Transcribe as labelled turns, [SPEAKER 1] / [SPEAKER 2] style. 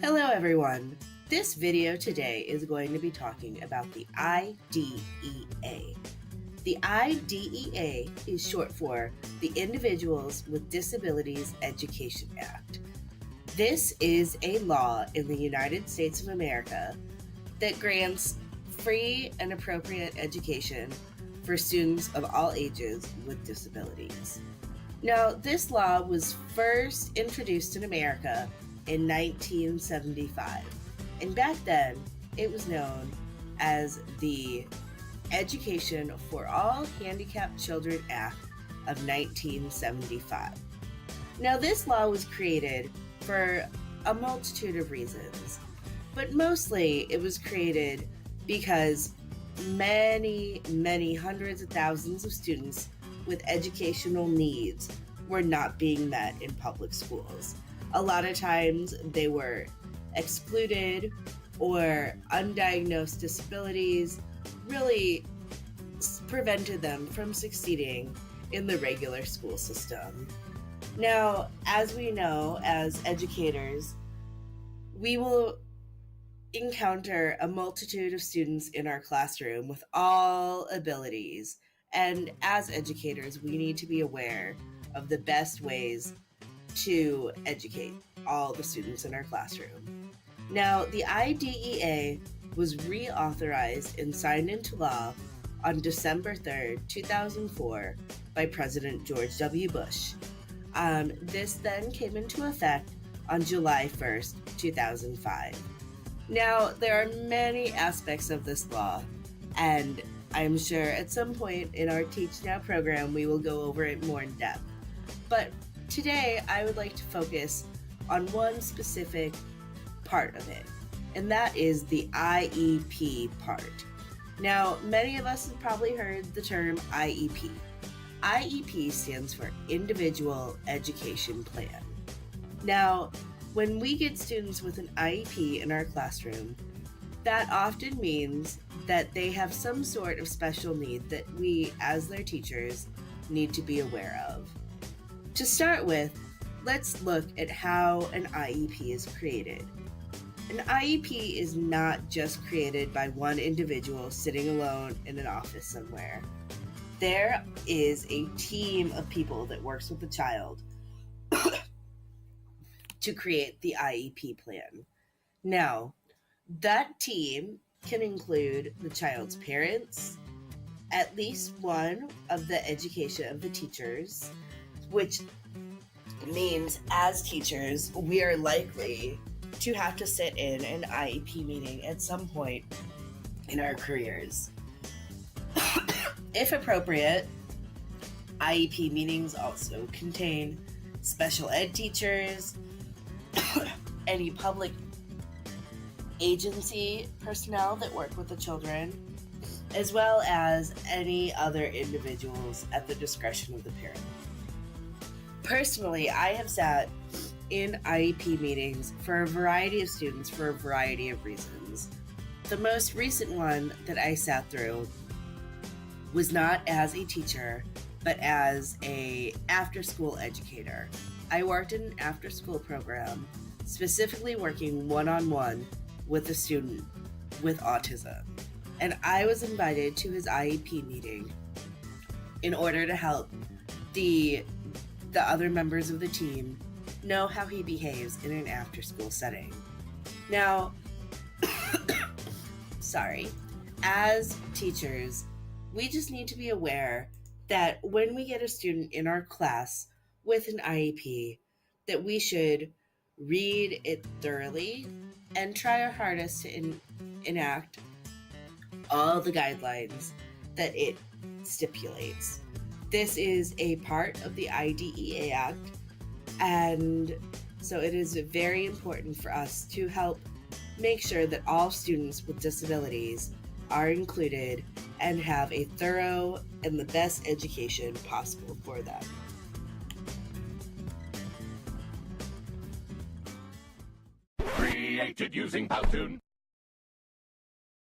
[SPEAKER 1] Hello everyone! This video today is going to be talking about the IDEA. The IDEA is short for the Individuals with Disabilities Education Act. This is a law in the United States of America that grants free and appropriate education for students of all ages with disabilities. Now, this law was first introduced in America in 1975, and back then it was known as the Education for All Handicapped Children Act of 1975. Now, this law was created for a multitude of reasons, but mostly it was created because many hundreds of thousands of students with educational needs were not being met in public schools. A lot of times they were excluded, or undiagnosed disabilities really prevented them from succeeding in the regular school system. Now, as we know, as educators, we will encounter a multitude of students in our classroom with all abilities. And as educators, we need to be aware of the best ways to educate all the students in our classroom. Now, the IDEA was reauthorized and signed into law on December 3rd, 2004 by President George W. Bush. This then came into effect on July 1st, 2005. Now, there are many aspects of this law, and I'm sure at some point in our Teach Now program we will go over it more in depth. But today, I would like to focus on one specific part of it, and that is the IEP part. Now, many of us have probably heard the term IEP. IEP stands for Individual Education Plan. Now, when we get students with an IEP in our classroom, that often means that they have some sort of special need that we, as their teachers, need to be aware of. To start with, let's look at how an IEP is created. An IEP is not just created by one individual sitting alone in an office somewhere. There is a team of people that works with the child to create the IEP plan. Now, that team can include the child's parents, at least one of the education of the teachers, which means as teachers, we are likely to have to sit in an IEP meeting at some point in our careers. If appropriate, IEP meetings also contain special ed teachers, any public agency personnel that work with the children, as well as any other individuals at the discretion of the parent. Personally, I have sat in IEP meetings for a variety of students for a variety of reasons. The most recent one that I sat through was not as a teacher, but as a after-school educator. I worked in an after-school program, specifically working one-on-one with a student with autism. And I was invited to his IEP meeting in order to help the other members of the team know how he behaves in an after-school setting. Now, as teachers, we just need to be aware that when we get a student in our class with an IEP, that we should read it thoroughly and try our hardest to enact all the guidelines that it stipulates. This is a part of the IDEA Act, and so it is very important for us to help make sure that all students with disabilities are included and have a thorough and the best education possible for them.
[SPEAKER 2] Created using Powtoon.